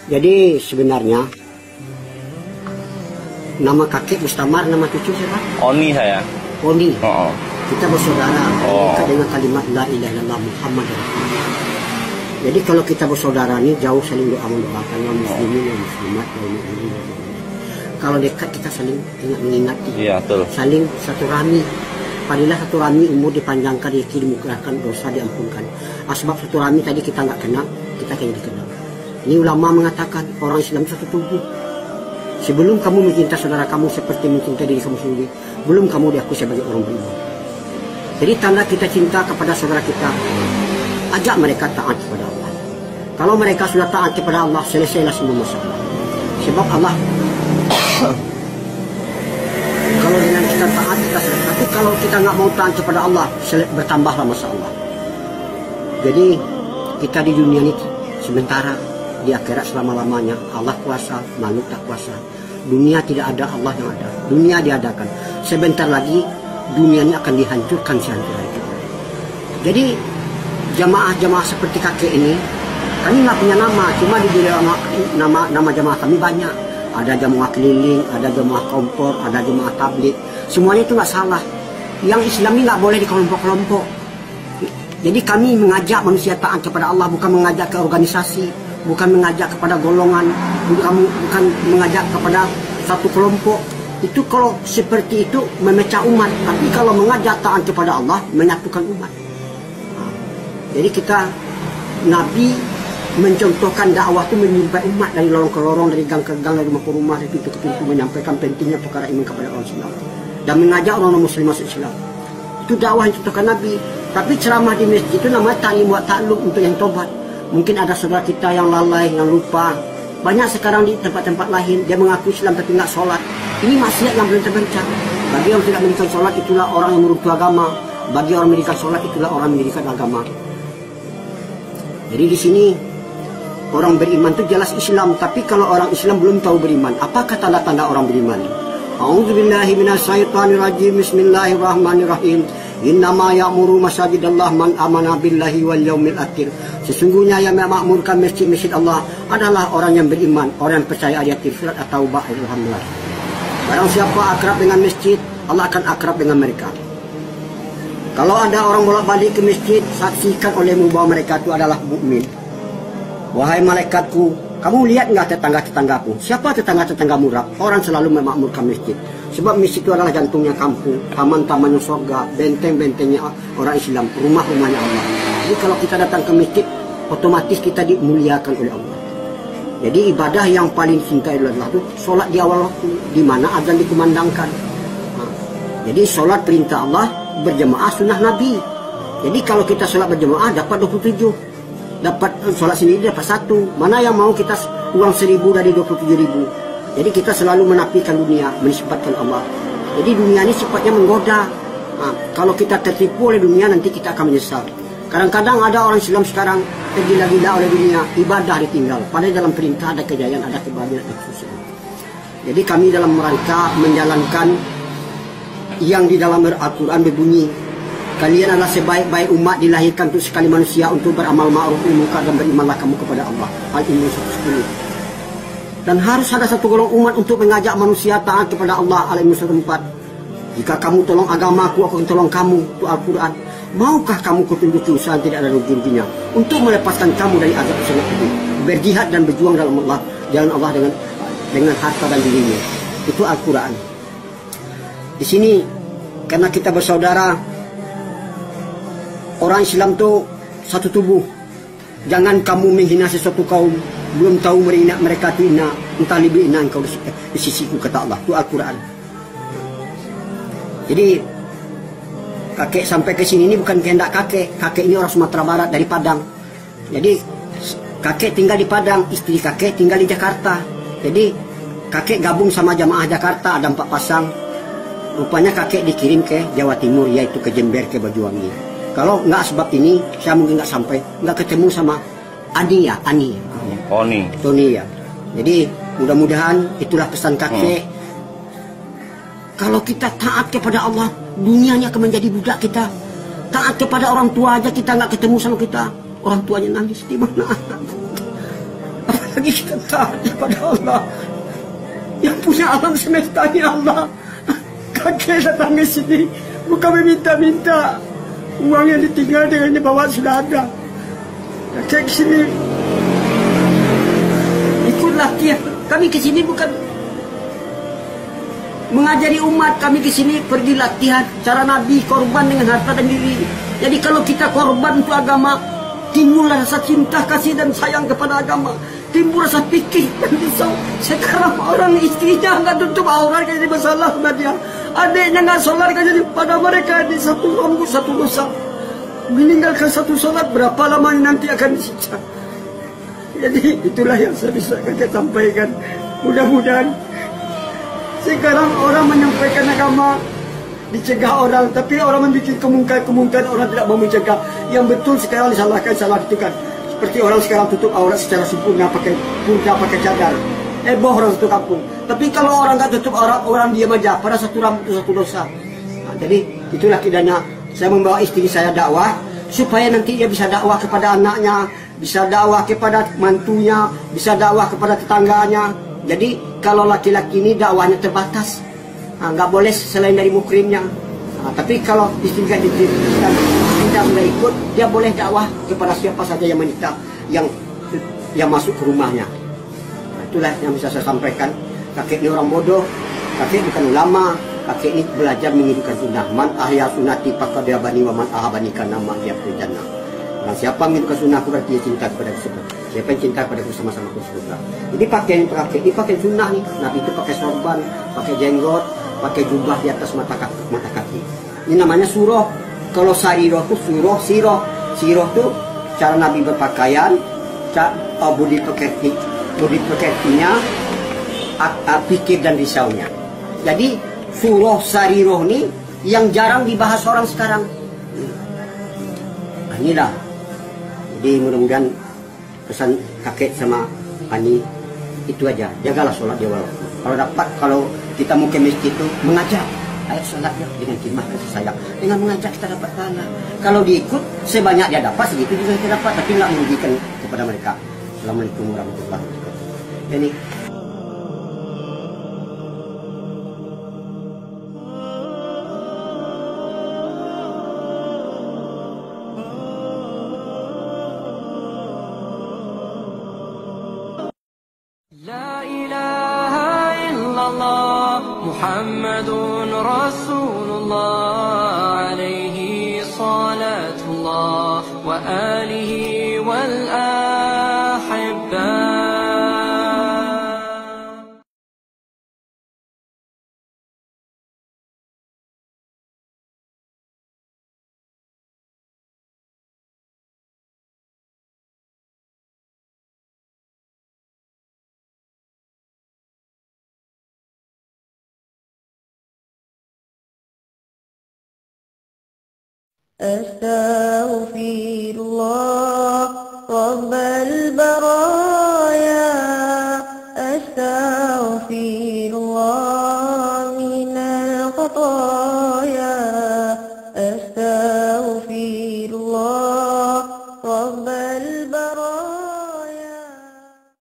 Jadi sebenarnya nama kakek Mustamar, nama cucu siapa? Oni saya. Oni. Oh. Kita bersaudara dengan kalimat la ilaha illallah Muhammad Rasulullah. Jadi kalau kita bersaudara ini jauh saling doa mendoakan muslimin dan muslimat dan mukminin. Kalau dekat kita saling ingat mengingati. Iya, betul. Saling satu rami. Padilah satu rami umur dipanjangkan, rezeki dimurahkan, dosa diampunkan. Sebab satu rami tadi kita nggak kenal, kita kayaknya dikenal. Ini ulama mengatakan orang Islam satu tubuh. Sebelum kamu mencinta saudara kamu seperti mencinta diri kamu sendiri, belum kamu diakui sebagai orang beriman. Jadi tanda kita cinta kepada saudara kita, ajak mereka taat kepada Allah. Kalau mereka sudah taat kepada Allah, selesailah semua masalah. Sebab Allah, kalau dengan kita taat kita selesai. Tapi kalau kita nggak mau taat kepada Allah, bertambahlah masalah. Jadi kita di dunia ini sementara, di akhirat selama-lamanya. Allah kuasa, makhluk tak kuasa. Dunia tidak ada, Allah yang ada. Dunia diadakan. Sebentar lagi dunia ini akan dihancurkan sehancur itu. Jadi jamaah-jamaah seperti kakek ini, kami nggak punya nama, cuma di nama jamaah kami banyak. Ada jamaah keliling, ada jamaah kompor, ada jamaah tablik. Semuanya itu nggak salah. Yang Islam ini nggak boleh di kelompok-kelompok. Jadi kami mengajak manusia taat kepada Allah, bukan mengajak ke organisasi, bukan mengajak kepada golongan, bukan mengajak kepada satu kelompok. Itu kalau seperti itu memecah umat. Tapi kalau mengajak taat kepada Allah, menyatukan umat. Jadi kita, Nabi mencontohkan dakwah itu menyimpan umat dari lorong ke lorong, dari gang ke gang, dari rumah ke rumah, dari pintu ke pintu, menyampaikan pentingnya perkara iman kepada orang Islam dan mengajak orang muslim masuk Islam. Itu dakwah yang contohkan Nabi. Tapi ceramah di masjid itu namanya ta'lim wa ta'lum, untuk yang tobat. Mungkin ada saudara kita yang lalai, yang lupa. Banyak sekarang di tempat-tempat lain, dia mengaku Islam tapi nggak sholat. Ini maksiat yang belum terbencana. Bagi yang tidak mendirikan sholat, itulah orang yang meruntuh agama. Bagi orang mendirikan sholat, itulah orang mendirikan agama. Jadi di sini orang beriman itu jelas Islam. Tapi kalau orang Islam belum tahu beriman, apakah tanda-tanda orang beriman? A'udzubillahi minasyaitonirrajim. Bismillahirrahmanirrahim. Innama ya'muru masajidallah man amana billahi wal yaumil akhir. Sesungguhnya yang memakmurkan masjid-masjid Allah adalah orang yang beriman, orang yang percaya ayat surat At-Taubah ayat 18. Barang siapa akrab dengan masjid, Allah akan akrab dengan mereka. Kalau ada orang bolak-balik ke masjid, saksikan olehmu bahwa mereka itu adalah mukmin. Wahai malaikatku, kamu lihat nggak tetangga-tetanggaku? Siapa tetangga-tetanggamu? Orang selalu memakmurkan masjid. Sebab masjid itu adalah jantungnya kampung, taman-tamannya surga, benteng-bentengnya orang Islam, rumah-rumahnya Allah. Jadi kalau kita datang ke masjid, otomatis kita dimuliakan oleh Allah. Jadi ibadah yang paling cinta adalah itu sholat di awal waktu, di mana azan dikumandangkan. Jadi sholat perintah Allah, berjemaah sunnah Nabi. Jadi kalau kita sholat berjemaah dapat 27, dapat sholat sendiri dapat 1. Mana yang mau kita uang 1000 dari 27.000? Jadi kita selalu menafikan dunia, mensifatkan Allah. Jadi dunia ini sifatnya menggoda. Kalau kita tertipu oleh dunia, nanti kita akan menyesal. Kadang-kadang ada orang Islam sekarang tergila-gila oleh dunia, ibadah ditinggal. Padahal dalam perintah ada kejayaan, ada kebahagiaan, ada kesusahan. Jadi kami dalam rangka menjalankan yang di dalam Al-Quran berbunyi, kalian adalah sebaik-baik umat dilahirkan untuk sekali manusia untuk beramal ma'ruf munkar dan berimanlah kamu kepada Allah. Al-Imran 110. Dan harus ada satu golongan umat untuk mengajak manusia taat kepada Allah. Al-Imran 4. Jika kamu tolong agamaku, aku akan tolong kamu. Itu Al-Quran. Maukah kamu kutunjuki usaha tidak ada rugi-ruginya untuk melepaskan kamu dari azab sangat itu? Berjihad dan berjuang dalam Allah, jalan Allah dengan harta dan dirinya. Itu Al-Quran. Di sini karena kita bersaudara, orang Islam itu satu tubuh. Jangan kamu menghina sesuatu kaum, belum tahu mereka itu ina, entah lebih ina engkau di sisiku, kata Allah. Itu Al-Quran. Jadi kakek sampai ke sini ini bukan kehendak kakek. Kakek ini orang Sumatera Barat dari Padang. Jadi kakek tinggal di Padang, istri kakek tinggal di Jakarta. Jadi kakek gabung sama jamaah Jakarta, ada 4 pasang. Rupanya kakek dikirim ke Jawa Timur, yaitu ke Jember, ke Banyuwangi. Kalau nggak sebab ini, saya mungkin nggak sampai, nggak ketemu sama Ani ya. Tony ya. Jadi mudah-mudahan itulah pesan kakek. Kalau kita taat kepada Allah, dunianya akan menjadi budak kita. Taat kepada orang tua aja kita nggak ketemu sama kita, orang tuanya nangis di mana? Selagi kita taat kepada Allah, yang punya alam semesta ini Allah. Kakek datang ke sini bukan meminta-minta. Uang yang ditinggal dengan dibawa sudah ada. Kakek ke sini ikut latihan. Kami ke sini bukan mengajari umat, kami ke sini pergi latihan cara Nabi korban dengan harta dan diri. Jadi kalau kita korban untuk agama, timbul rasa cinta, kasih dan sayang kepada agama, timbul rasa pikir dan risau. Sekarang orang istrinya nggak tutup aurat jadi masalah sama dia, adiknya nggak sholat jadi pada mereka di satu rambut satu dosa. Meninggalkan satu sholat berapa lama nanti akan disiksa. Jadi itulah yang saya bisa kakek sampaikan. Mudah-mudahan sekarang orang menyampaikan agama dicegah orang, tapi orang membuat kemungkinan orang tidak mau mencegah. Yang betul sekarang disalahkan, salah itu kan. Seperti orang sekarang tutup aurat secara sempurna pakai purda, pakai cadar. Heboh orang satu kampung. Tapi kalau orang nggak tutup aurat, orang diam aja. Pada satu rambut itu satu dosa. Nah, jadi itulah tidaknya saya membawa istri saya dakwah supaya nanti dia bisa dakwah kepada anaknya, bisa dakwah kepada mantunya, bisa dakwah kepada tetangganya. Jadi kalau laki-laki ini dakwahnya terbatas, nggak boleh selain dari mukrimnya. Tapi kalau istri tidak boleh ikut, dia boleh dakwah kepada siapa saja yang menikah, yang masuk ke rumahnya. Itulah yang bisa saya sampaikan. Kakek ini orang bodoh, kakek bukan ulama, kakek ini belajar menghidupkan sunnah. Man ahya sunnati faqad abani wa man ahabani kana ma yaqul jannah. Nah, siapa menghidupkan sunnahku berarti dia cinta kepada surga. Siapa yang cinta kepada sama-sama ke surga. Jadi pakaian yang pakai, ini pakai sunnah nih. Nabi itu pakai sorban, pakai jenggot, pakai jubah di atas mata kaki. Ini namanya surah. Kalau sariroh itu surah, siroh. Siroh itu cara Nabi berpakaian, budi pekertinya, pikir dan risaunya. Jadi surah sariroh ini yang jarang dibahas orang sekarang. Nah, inilah. Jadi mudah-mudahan pesan kakek sama Ani itu aja. Jagalah sholat di awal waktu. Kalau dapat, kalau kita mau ke masjid itu mengajak, ayo sholat ya dengan khidmah kasih sayang. Dengan mengajak kita dapat pahala. Kalau diikut sebanyak dia dapat, segitu juga kita dapat, tapi nggak merugikan kepada mereka. Assalamualaikum warahmatullahi wabarakatuh. Jadi La ilaha illallah Muhammadun Rasulullah alaihi salatullah wa alihi wal ahibba. أستغفر الله رب البرايا أستغفر الله من الخطايا